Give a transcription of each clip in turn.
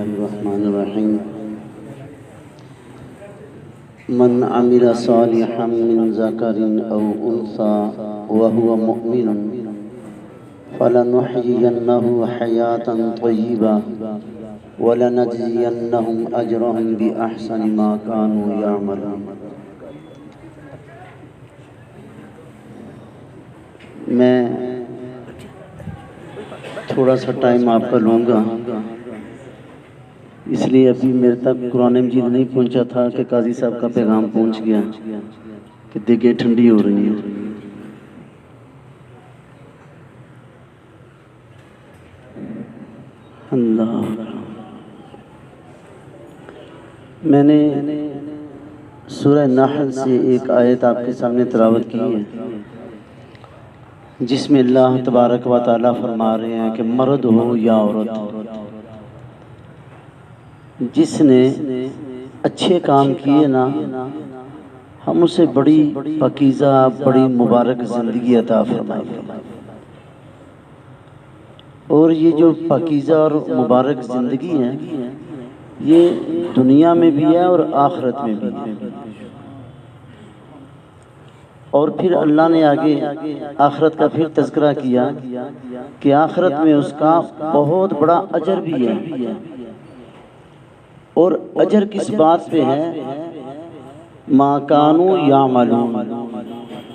الرحمن الرحیم من عمل صالحا من ذکر او انثى وهو مؤمن فلنحيينه حياة طيبة ولنجزينهم اجرهم بأحسن ما كانوا يعملون۔ میں تھوڑا سا ٹائم آپ کا لوں گا، اس لیے ابھی میرے تک قرآن مجید نہیں پہنچا تھا کہ قاضی صاحب کا پیغام پہنچ گیا کہ دیگیں ٹھنڈی ہو رہی ہیں۔ اللہ، میں نے سورہ نحل سے ایک آیت آپ کے سامنے تلاوت کی ہے، جس میں اللہ تبارک و تعالیٰ فرما رہے ہیں کہ مرد ہو یا عورت، جس نے اچھے کام کیے نا، ہم اسے بڑی پاکیزہ بڑی مبارک زندگی عطا فرمائے۔ اور یہ جو پاکیزہ اور مبارک زندگی ہے، یہ دنیا میں بھی ہے اور آخرت میں بھی ہے۔ اور پھر اللہ نے آگے آخرت کا پھر تذکرہ کیا کہ آخرت میں اس کا بہت بڑا اجر بھی ہے۔ اور اجر کس بات پہ ہے؟ ما کانوا یعملون،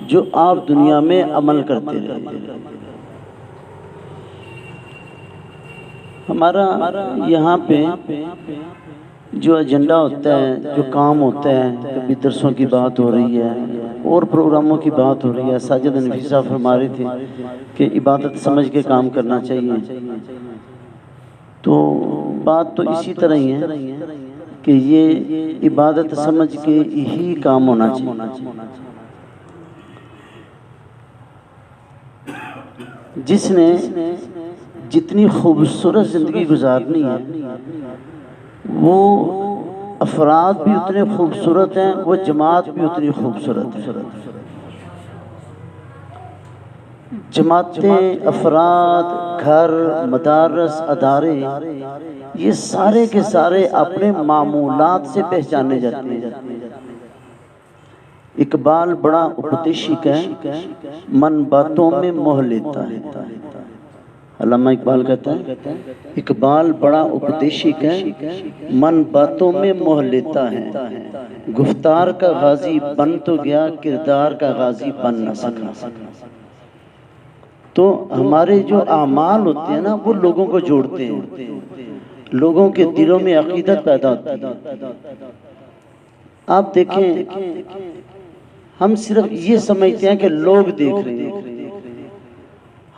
جو آپ دنیا میں عمل کرتے رہے۔ ہمارا یہاں پہ جو ایجنڈا ہوتا ہے، جو کام ہوتا ہے، کبھی درسوں کی بات ہو رہی ہے اور پروگراموں کی بات ہو رہی ہے۔ ساجد نفیس صاحب فرما رہے تھے کہ عبادت سمجھ کے کام کرنا چاہیے، تو بات تو اسی طرح ہی ہے کہ یہ عبادت سمجھ کے ہی کام ہونا چاہیے۔ جس نے جتنی خوبصورت زندگی گزارنی ہے، وہ افراد بھی اتنے خوبصورت ہیں، وہ جماعت بھی اتنی خوبصورت ہے۔ جماعتیں، افراد، گھر، مدارس، ادارے، یہ سارے کے سارے اپنے معمولات سے پہچانے جاتے ہیں۔ اقبال بڑا اپدیشک ہے، من باتوں میں موہ لیتا ہے۔ علامہ اقبال کہتا ہے اقبال بڑا اپدیشک ہے، من باتوں میں موہ لیتا ہے، گفتار کا غازی بن تو گیا، کردار کا غازی بن نہ سکا۔ تو ہمارے جو اعمال ہوتے ہیں نا، وہ لوگوں کو جوڑتے ہیں، لوگوں کے دلوں میں عقیدت پیدا ہوتی ہے۔ آپ دیکھیں، ہم صرف یہ سمجھتے ہیں کہ لوگ دیکھ رہے ہیں۔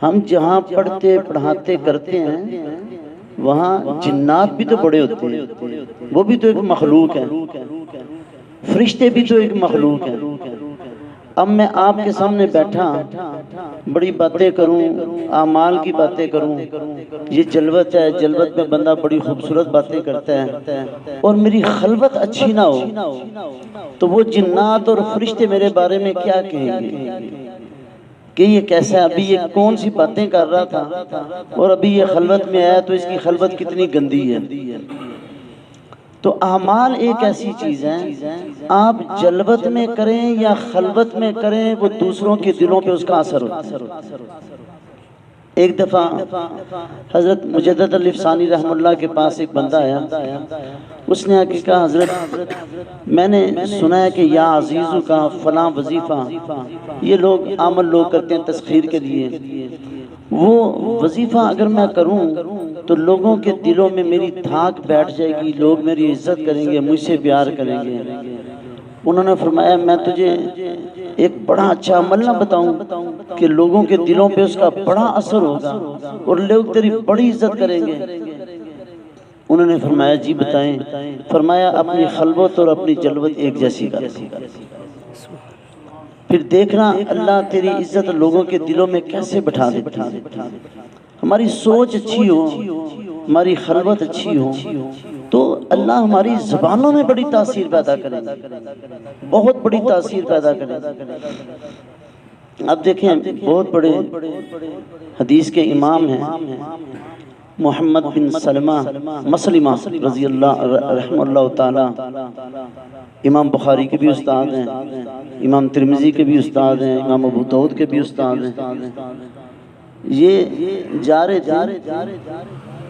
ہم جہاں پڑھتے پڑھاتے کرتے ہیں، وہاں جنات بھی تو بڑے ہوتے ہیں، وہ بھی تو ایک مخلوق ہے، فرشتے بھی تو ایک مخلوق ہیں۔ اب میں آپ کے سامنے بیٹھا بڑی باتیں کروں، اعمال کی باتیں کروں، یہ جلوت ہے، جلوت میں بندہ بڑی خوبصورت باتیں کرتا ہے، اور میری خلوت اچھی نہ ہو، تو وہ جنات اور فرشتے میرے بارے میں کیا کہیں گے کہ یہ کیسا ہے، ابھی یہ کون سی باتیں کر رہا تھا اور ابھی یہ خلوت میں آیا تو اس کی خلوت کتنی گندی ہے۔ تو اعمال ایک ایسی چیز ہے، آپ جلوت میں کریں یا خلوت میں کریں، وہ دوسروں کے دلوں پہ اس کا اثر ہوتا ہے۔ ایک دفعہ حضرت مجدد علی افسانی رحمہ اللہ کے پاس ایک بندہ آیا، اس نے آ کے کہا حضرت میں نے سنا ہے کہ یا عزیزو کا فلاں وظیفہ یہ لوگ عامل لوگ کرتے ہیں تسخیر کے لیے، وہ وظیفہ اگر میں کروں تو لوگوں کے دلوں میں میری دھاک بیٹھ جائے گی، لوگ میری عزت کریں گے، مجھ سے پیار کریں گے۔ انہوں نے فرمایا میں تجھے ایک بڑا اچھا عمل نہ بتاؤں کہ لوگوں کے دلوں پہ اس کا بڑا اثر ہوگا اور لوگ تیری بڑی عزت کریں گے؟ انہوں نے فرمایا جی بتائیں۔ فرمایا اپنی خلوت اور اپنی جلوت ایک جیسی کر، پھر دیکھنا اللہ تیری عزت لوگوں کے دلوں میں کیسے بٹھا دیتی ہے۔ ہماری سوچ اچھی ہو، ہماری خلوت اچھی ہو، تو اللہ ہماری زبانوں میں بڑی تاثیر پیدا کرے، بہت بڑی تاثیر پیدا کرے۔ اب دیکھیں، بہت بڑے حدیث کے امام ہیں، محمد بن مسلمہ رضی اللہ رحمہ اللہ تعالی امام بخاری کے بھی استاد ہیں، امام ترمذی کے بھی استاد ہیں، امام ابو داؤد کے بھی استاد ہیں۔ یہ جا رہے تھے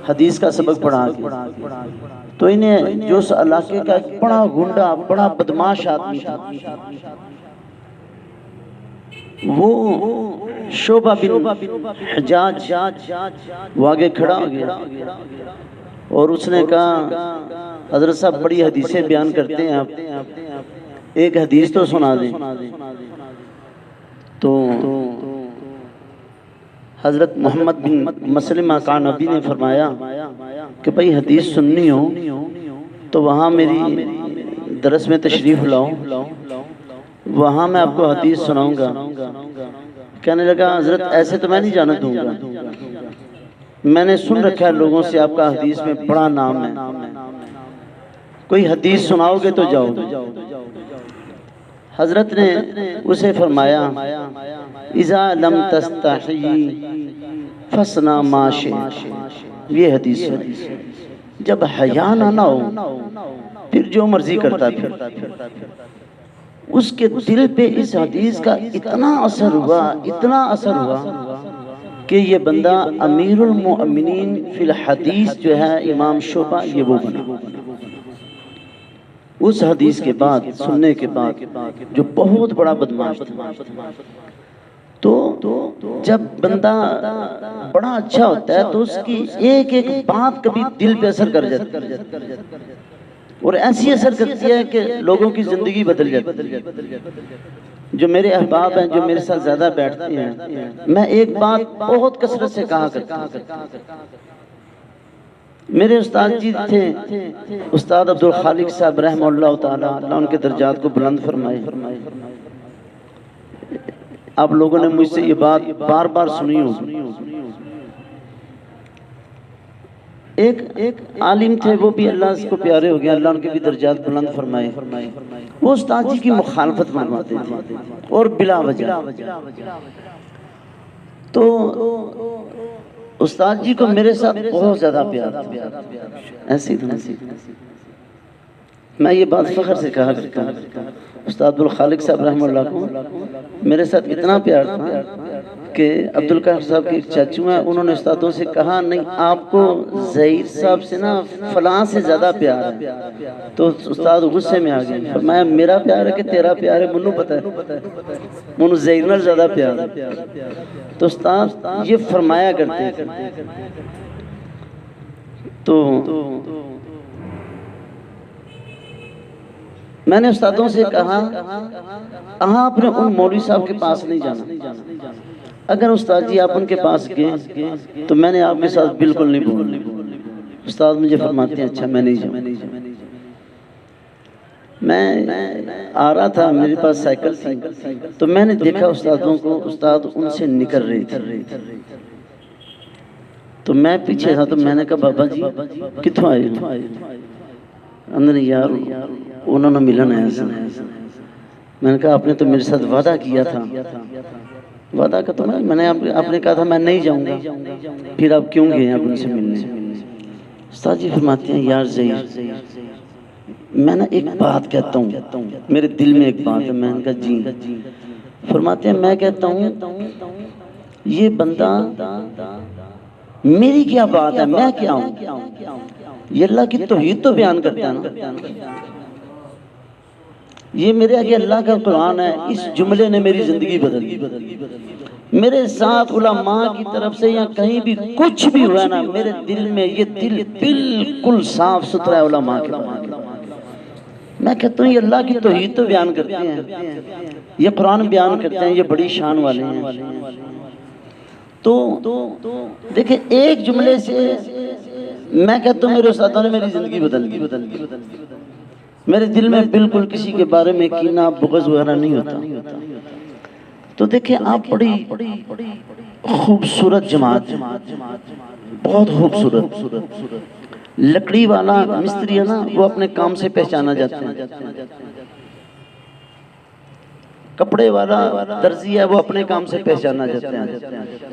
حدیث کا سبق پڑھا کے، تو انہیں جو اس علاقے کا ایک بڑا گنڈا بڑا بدماش آدمی تھا، وہ شعبہ بن حجاج وہ آگے کھڑا ہو گیا اور اس نے کہا حضرت صاحب بڑی حدیثیں بیان کرتے ہیں آپ، ایک حدیث تو سنا دیں۔ تو حضرت محمد بن مسلمہ قعنبی نے فرمایا کہ بھئی حدیث سننی ہو تو وہاں میری درس میں تشریف لاؤ، وہاں میں آپ کو حدیث سناؤں گا۔ کہنے لگا حضرت ایسے تو میں نہیں جانا دوں گا، میں نے سن رکھا ہے لوگوں سے آپ کا حدیث میں بڑا نام ہے، کوئی حدیث سناؤ گے تو جاؤ گے۔ حضرت نے اسے فرمایا اذا لم تستحی فصنع ما شئت، یہ حدیث ہے، جب حیا نہ ہو پھر جو مرضی کرتا پھر۔ اس کے دل پہ اس حدیث کا اتنا اثر ہوا کہ یہ بندہ امیر المؤمنین فی الحدیث جو ہے امام شعبہ، یہ وہ بنا۔ اس حدیث کے بعد سننے کے بعد جو بہت بڑا بدماش تھا، تو جب بندہ بڑا اچھا ہوتا ہے تو اس کی ایک ایک بات کبھی دل پہ اثر کر جاتی ہے اور ایسی اثر کرتی ہے کہ لوگوں کی زندگی بدل جاتی ہے۔ جو میرے احباب ہیں، جو میرے ساتھ زیادہ بیٹھتے ہیں، میں ایک بات بہت کثرت سے کہا کرتا ہوں۔ میرے استاد جی تھے استاد عبدالخالق صاحب رحمہ اللہ تعالی، اللہ ان کے درجات کو بلند فرمائے۔ آپ لوگوں نے مجھ سے یہ بات بار بار سنی ہوگی۔ ایک عالم تھے، وہ بھی اللہ اس کو پیارے ہو گیا، اللہ ان کے بھی درجات بلند فرمائے۔ وہ استاد جی کی مخالفت فرماتے تھے اور بلا وجہ۔ تو استاد جی کو میرے ساتھ بہت زیادہ پیار تھا، ایسی تھا۔ میں یہ بات فخر سے کہا کرتا ہوں، استاد عبدالخالق صاحب رحمہ اللہ کو میرے ساتھ اتنا پیار تھا کہ عبدالقاہر صاحب کے ایک چاچو ہیں، انہوں نے استادوں سے کہا نہیں آپ کو ظہیر صاحب سے نا فلاں سے زیادہ پیار ہے۔ تو استاد غصے میں آ گئے، فرمایا میرا پیار ہے کہ تیرا پیار ہے؟ منو پتہ ہے، منو ظہیر نال زیادہ پیار ہے۔ تو استاد یہ فرمایا کرتے تھے۔ تو میں نے استادوں سے کہا آپ نے ان مولوی صاحب کے پاس نہیں جانا، اگر استاد جی آپ ان کے پاس گئے تو میں نے آپ کے ساتھ بالکل نہیں بولنا۔ استاد مجھے فرماتے ہیں اچھا میں نہیں جاؤں۔ میں آ رہا تھا، میرے پاس سائیکل تھی، تو میں نے دیکھا استادوں کو، استاد ان سے نکل رہی تھی، تو میں پیچھے تھا، تو میں نے کہا بابا جی کتوں آئے ہو؟ اندر یار انہوں نے ملن ہے۔ میں نے کہا آپ نے تو میرے ساتھ وعدہ کیا تھا۔ وعدہ کا تو میں نے آپ نے کہا تھا میں نہیں جاؤں گا، پھر آپ کیوں گئے آپ ان سے ملنے؟ استاد جی فرماتے ہیں یار ظہیر میں نے ایک بات کہتا ہوں، میرے دل میں ایک بات ہے۔ میں نے کہا جی۔ فرماتے ہیں میں کہتا ہوں یہ بندہ میری کیا بات ہے، میں کیا ہوں؟ یہ اللہ کی توحید تو بیان کرتا ہے نا، یہ میرے آگے اللہ کا قرآن ہے۔ اس جملے نے میری زندگی بدل دی۔ میرے ساتھ علماء کی طرف سے یا کہیں بھی کچھ بھی ہوا نا، میرے دل میں یہ دل بالکل صاف ستھرا ہے علماء کے بارے میں۔ میں کہتا ہوں یہ اللہ کی توحید تو بیان کرتے ہیں، یہ قرآن بیان کرتے ہیں، یہ بڑی شان والے ہیں۔ تو دیکھیں ایک جملے سے میں کہتا ہوں میرے استادوں نے میری زندگی بدل دی۔ میرے دل میں بالکل کسی کے بارے میں کینہ بغض وغیرہ نہیں ہوتا۔ تو دیکھیں آپ بڑی خوبصورت جماعت، بہت خوبصورت۔ لکڑی والا مستری ہے نا، وہ اپنے کام سے پہچانا جاتا ہے۔ کپڑے والا درزی ہے، وہ اپنے کام سے پہچانا جاتا ہے۔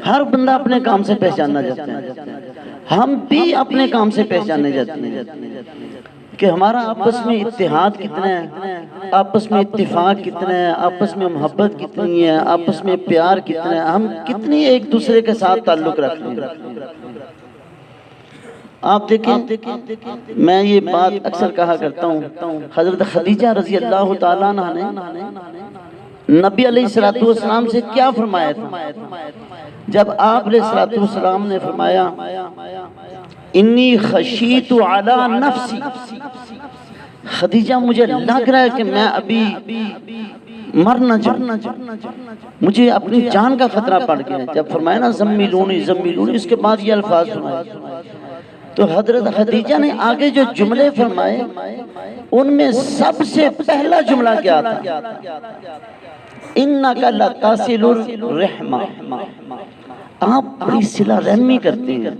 ہر بندہ اپنے کام سے پہچانا جاتا ہے، ہم بھی اپنے کام سے پہچانے جاتے ہیں کہ ہمارا آپس میں اتحاد کتنا ہے، آپس میں اتفاق کتنا ہے، آپس میں محبت کتنی ہے، آپس میں پیار کتنا ہے، ہم کتنی ایک دوسرے کے ساتھ تعلق رکھتے ہیں۔ آپ دیکھیں، میں یہ بات اکثر کہا کرتا ہوں، حضرت خدیجہ رضی اللہ تعالیٰ عنہ نے نبی علیہ السلام سے کیا فرمایا تھا؟ جب آپ علیہ السلام نے فرمایا انی خشیت علی نفسی، خدیجہ مجھے لگ رہا ہے کہ میں ابھی مر نہ جاؤں، مجھے اپنی جان کا خطرہ پڑ گیا ہے۔ جب فرمایا نا زمیلونی زمیلونی، اس کے بعد یہ الفاظ فرمائے، تو حضرت خدیجہ نے آگے جو جملے فرمائے ان میں سب سے پہلا جملہ کیا تھا؟ اِنَّكَ لَتَصِلُ الرَّحْمَةَ، آپ بڑی صلہ رحمی کرتے ہیں،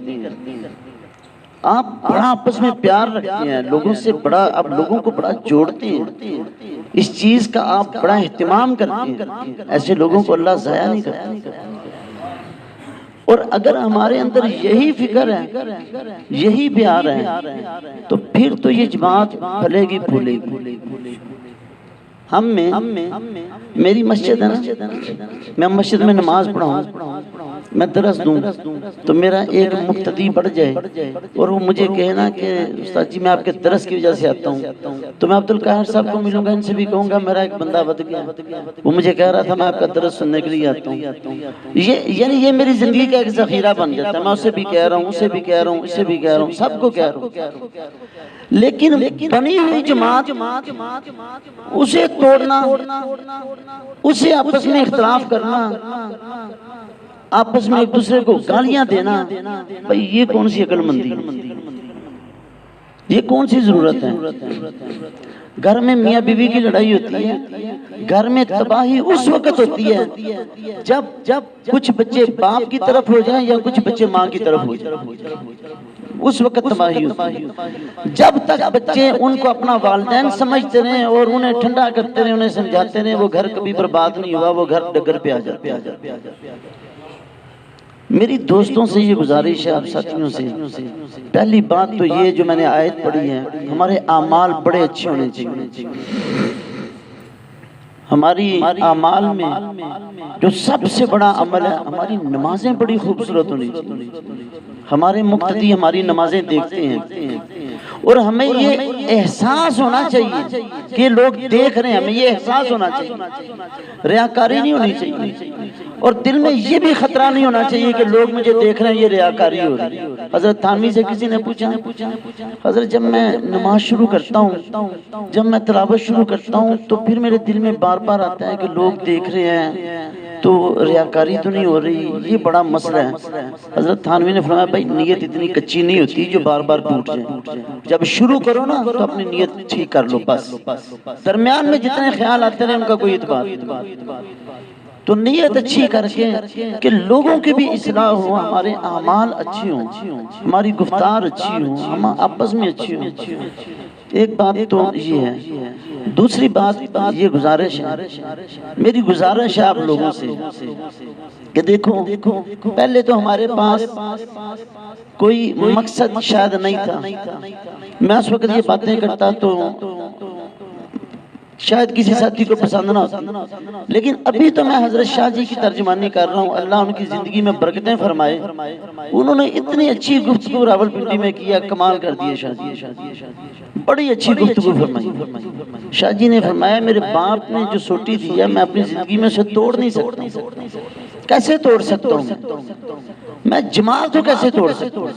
آپ بڑا آپس میں پیار رکھتے ہیں، لوگوں سے بڑا، آپ لوگوں کو بڑا جوڑتے ہیں، اس چیز کا آپ بڑا اہتمام کرتے ہیں، ایسے لوگوں کو اللہ ضائع نہیں کرتا۔ اور اگر ہمارے اندر یہی فکر ہے، یہی پیار ہے، تو پھر تو یہ جماعت پھلے گی پھولے گی۔ ہم میں میری مسجد ہے نا، میں مسجد میں نماز پڑھاؤں، میں درس دوں تو میرا ایک مقتدی بڑھ جائے اور وہ مجھے کہنا کہ استاد جی میں آپ کے درس کی وجہ سے آتا ہوں، تو میں عبدالقاہر صاحب کو ملوں گا، ان سے بھی کہوں گا میرا ایک بندہ بد گیا، وہ مجھے کہہ رہا تھا میں آپ کا درس سننے کے لیے آتا ہوں۔ یعنی یہ میری زندگی کا ایک ذخیرہ بن جاتا ہے، میں اسے بھی کہہ رہا ہوں، اسے بھی کہہ رہا ہوں، اسے بھی کہہ رہا ہوں، سب کو کہہ رہا ہوں۔ لیکن بنی ہوئی جماعت اسے توڑنا، اسے آپس میں اختلاف کرنا، آپس میں ایک دوسرے کو گالیاں دینا، بھئی یہ کون سی عقل مندی ہے، یہ کون سی ضرورت ہے؟ گھر میں میاں بیوی کی لڑائی ہوتی ہے، گھر میں تباہی اس وقت ہوتی ہے جب کچھ بچے باپ کی طرف ہو جائیں یا کچھ بچے ماں کی طرف ہو جائیں، اس وقت تباہی ہوتی ہے۔ جب تک بچے ان کو اپنا والدین سمجھتے رہیں اور انہیں ٹھنڈا کرتے رہیں، انہیں سمجھاتے رہیں، وہ گھر کبھی برباد نہیں ہوا، وہ گھر ڈگر پہ آ جاتے ہیں۔ میری دوستوں سے یہ گزارش ہے، آپ ساتھیوں سے، پہلی بات تو یہ جو میں نے آیت پڑھی ہے، ہمارے اعمال بڑے اچھے ہونے چاہیے۔ ہماری اعمال میں جو سب سے بڑا عمل ہے، ہماری نمازیں بڑی خوبصورت ہونی چاہیے۔ ہمارے مقتدی ہماری نمازیں دیکھتے ہیں اور ہمیں یہ احساس ہونا چاہیے کہ لوگ دیکھ رہے ہیں، ہمیں یہ احساس ہونا چاہیے، ریاکاری نہیں ہونی چاہیے، اور دل میں یہ بھی خطرہ نہیں ہونا چاہیے کہ لوگ مجھے دیکھ رہے ہیں، یہ ریاکاری ہو رہی ہے۔ حضرت تھانوی سے کسی نے پوچھا، حضرت جب میں نماز شروع کرتا ہوں، جب میں تلاوت شروع کرتا ہوں تو پھر میرے دل میں بار بار آتا ہے کہ لوگ دیکھ رہے ہیں تو ریاکاری تو نہیں ہو رہی، یہ بڑا مسئلہ ہے۔ حضرت تھانوی نے فرمایا بھائی نیت اتنی کچی نہیں ہوتی جو بار بار ٹوٹ جائے، جب شروع کرو نا تو اپنی نیت ٹھیک کر لو، بس درمیان میں جتنے خیال آتے ہیں ان کا کوئی اعتبار نہیں، تو نیت اچھی کر کے کہ لوگوں کی بھی اصلاح ہو، ہمارے اعمال اچھی ہوں، ہماری گفتار اچھی ہوں، ہم آپس میں اچھی ہوں۔ ایک بات تو یہ ہے، دوسری بات یہ گزارش ہے، میری گزارش ہے آپ لوگوں سے کہ دیکھو پہلے تو ہمارے پاس کوئی مقصد شاید نہیں تھا، میں اس وقت یہ باتیں کرتا تو شاید کسی ساتھی کو پسند نہ ہوتی، لیکن ابھی تو میں حضرت شاہ جی کی ترجمانی کر رہا ہوں، اللہ ان کی زندگی میں برکتیں فرمائے، انہوں نے اتنی اچھی گفتگو راولپنڈی میں کیا، کمال کر دیے شاہ جی، بڑی اچھی گفتگو فرمائی۔ شاہ جی نے فرمایا میرے باپ نے جو سوٹی دی ہے میں اپنی زندگی میں اسے توڑ نہیں سکتا، کیسے توڑ سکتا ہوں میں جماعت کو کیسے توڑ سکتا ہوں؟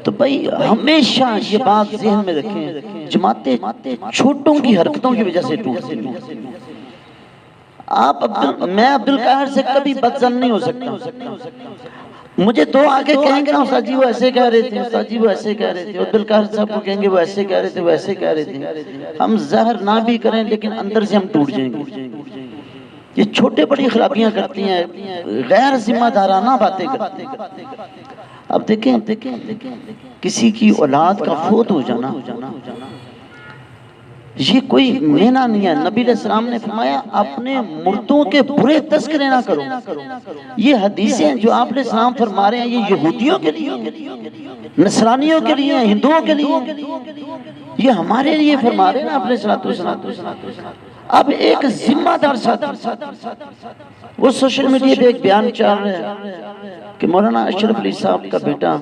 تو بھائی ہمیشہ یہ بات ذہن میں رکھیں، جماعتیں چھوٹوں کی حرکتوں کی وجہ سے ٹوٹتی ہیں۔ میں عبدالقاہر سے کبھی بدظن نہیں ہو سکتا، مجھے دو آگے کہیں گے نا استاد جی وہ ایسے کہہ رہے تھے، استاد جی وہ ایسے کہہ رہے تھے، عبدالقاہر صاحب کو کہیں گے وہ ایسے کہہ رہے تھے، وہ ایسے کہہ رہے تھے، ہم ظاہر نہ بھی کریں لیکن اندر سے ہم ٹوٹ جائیں گے۔ یہ چھوٹے بڑی خرابیاں کرتی ہیں، غیر ذمہ دارانہ باتیں کرتی ہیں۔ اب دیکھیں کسی کی اولاد کا فوت ہو جانا یہ کوئی مہنہ نہیں ہے. نبی علیہ السلام نے فرمایا اپنے مردوں کے برے تذکرے نہ کرو. یہ حدیثیں جو آپ علیہ السلام فرما رہے ہیں یہ یہودیوں کے لیے، نصرانیوں کے لیے، ہندوؤں کے لیے، یہ ہمارے لیے فرما رہے ہیں آپ علیہ السلام. اب ایک ذمہ دار ساتھی وہ سوشل میڈیا پہ ایک بیان چل رہا ہے کہ مولانا اشرف علی صاحب کا بیٹا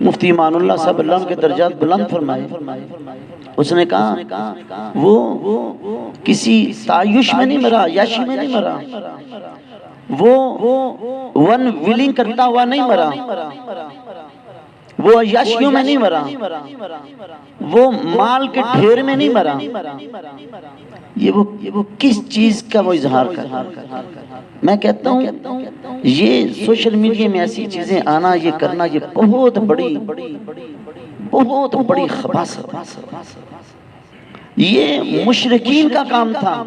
مفتی امان اللہ صاحب اللہ ان کے درجات بلند فرمائے، اس نے کہا وہ کسی تعیش میں نہیں مرا، یاشی میں نہیں مرا، وہ ون ویلنگ کرتا ہوا نہیں مرا، وہ عیاشیوں میں نہیں مرا، وہ مال کے ڈھیر میں نہیں مرا. یہ وہ کس چیز کا وہ اظہار کر. میں کہتا ہوں یہ سوشل میڈیا میں ایسی چیزیں آنا، یہ کرنا، یہ بہت بڑی خباثت. یہ مشرکین کا کام تھا.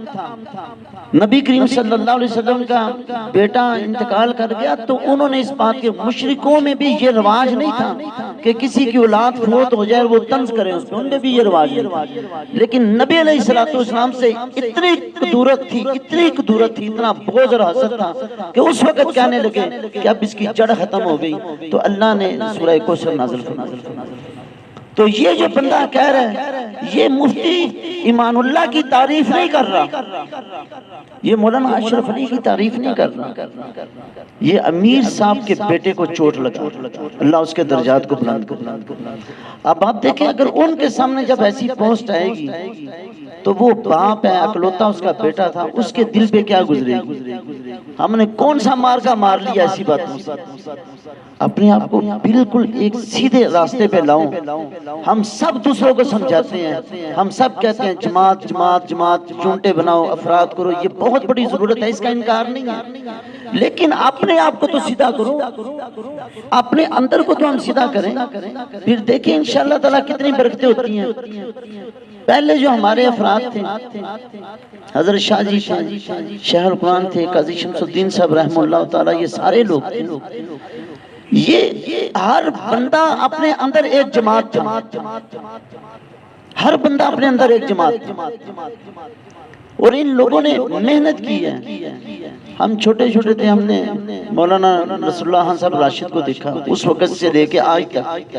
نبی کریم صلی اللہ علیہ وسلم کا بیٹا انتقال کر گیا تو انہوں نے اس بات کے، مشرکوں میں بھی یہ رواج نہیں تھا کہ کسی کی اولاد فوت ہو جائے وہ طنز کریں اس پہ، ان میں بھی یہ رواج نہیں. لیکن نبی علیہ السلام سے اتنی قدورت تھی، اتنا بغض اور حسد تھا کہ اس وقت کہنے لگے کہ اب اس کی جڑ ختم ہو گئی. تو اللہ نے سورہ کوثر نازل فرمایا. تو یہ جو بندہ کہہ رہا ہے یہ مفتی ایمان اللہ کی تعریف نہیں کر رہا، یہ مولانا اشرف علی کی تعریف نہیں کر رہا، یہ امیر صاحب کے بیٹے کو چوٹ لگا. اللہ اس کے درجات کو بلند کر. اب آپ دیکھیں اگر ان کے سامنے جب ایسی پوسٹ آئے گی تو وہ باپ ہے، اکلوتا اس کا بیٹا تھا، اس کے دل پہ کیا گزرے گی. ہم نے کون سا مارکا مار لیا ایسی باتوں سے. اپنے آپ کو بالکل ایک سیدھے راستے پہ لاؤں. ہم سب دوسروں کو سمجھاتے ہیں، ہم سب کہتے ہیں جماعت جماعت جماعت، چونٹے بناؤ، افراد کرو، یہ بہت بڑی ضرورت ہے، اس کا انکار نہیں ہے. لیکن اپنے آپ کو تو سیدھا کرو، اپنے اندر کو تو ہم سیدھا کریں، پھر دیکھیں انشاءاللہ تعالیٰ کتنی برکتیں ہوتی ہیں. پہلے جو ہمارے افراد تھے، حضرت شاہ جی تھے، شیخ القرآن تھے، قاضی شمس الدین صاحب رحمہ اللہ تعالیٰ، یہ سارے لوگ تھے. یہ ہر بندہ اپنے اندر ایک جماعت تھا، ہر بندہ اپنے اندر ایک جماعت تھا. اور ان لوگوں نے محنت کی ہے. ہم چھوٹے چھوٹے تھے، ہم نے مولانا رسول اللہ خان صاحب راشد کو دیکھا، اس وقت سے لے کے آج تک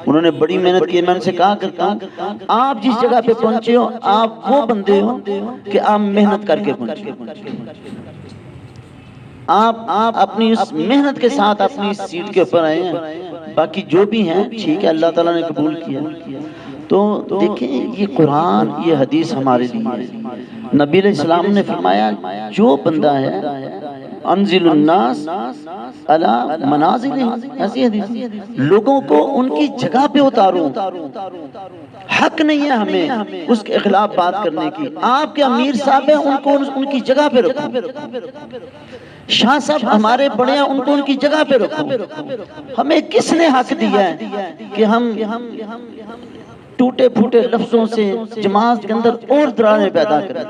انہوں نے بڑی محنت کی. میں ان سے کہا کرتا ہوں آپ جس جگہ پہ پہنچے ہو آپ وہ بندے ہو کہ آپ محنت کر کے پہنچے. آپ اپنی اس محنت کے ساتھ اپنی اس سیٹ کے اوپر آئے ہیں. باقی جو بھی ہیں ٹھیک ہے، اللہ تعالیٰ نے قبول کیا. تو دیکھیں یہ قرآن، یہ حدیث ہمارے لیے ہے. نبی علیہ السلام نے فرمایا جو بندہ ہے انزل الناس علی منازلہم، ایسی حدیث، لوگوں کو ان کی جگہ پہ اتارو. حق نہیں ہے ہمیں اس کے خلاف بات کرنے کی. آپ کے امیر صاحب ہیں، ان کو ان کی جگہ پہ رکھو. شاہ صاحب ہمارے بڑے ہیں، ان کو ان کی جگہ پہ رکھو. ہمیں کس نے حق دیا ہے کہ ہم ٹوٹے پھوٹے لفظوں سے جماعت کے اندر اور دراڑیں پیدا کریں؟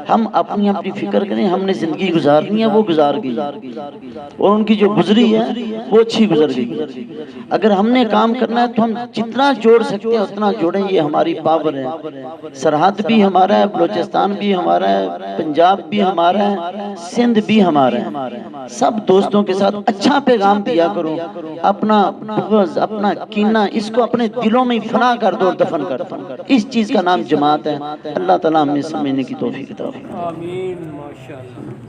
ہم اپنی فکر کریں. ہم نے زندگی گزارنی ہے، وہ گزار گئی، اور ان کی جو گزری ہے وہ اچھی گزر گئی. اگر ہم نے کام کرنا ہے تو ہم جتنا جوڑ سکتے ہیں اتنا جوڑیں، یہ ہماری پاور ہے. سرحد بھی ہمارا ہے، بلوچستان بھی ہمارا ہے، پنجاب بھی ہمارا ہے، سندھ بھی ہمارا ہے. سب دوستوں کے ساتھ اچھا پیغام دیا کرو. اپنا بغض، اپنا کینہ، اس کو اپنے دلوں میں فنا کر دو اور دفن کر دو. اس چیز کا نام جماعت ہے. اللہ تعالیٰ ہمیں سمجھنے کی توفیق عطا فرمائے. آمین. ماشاءاللہ.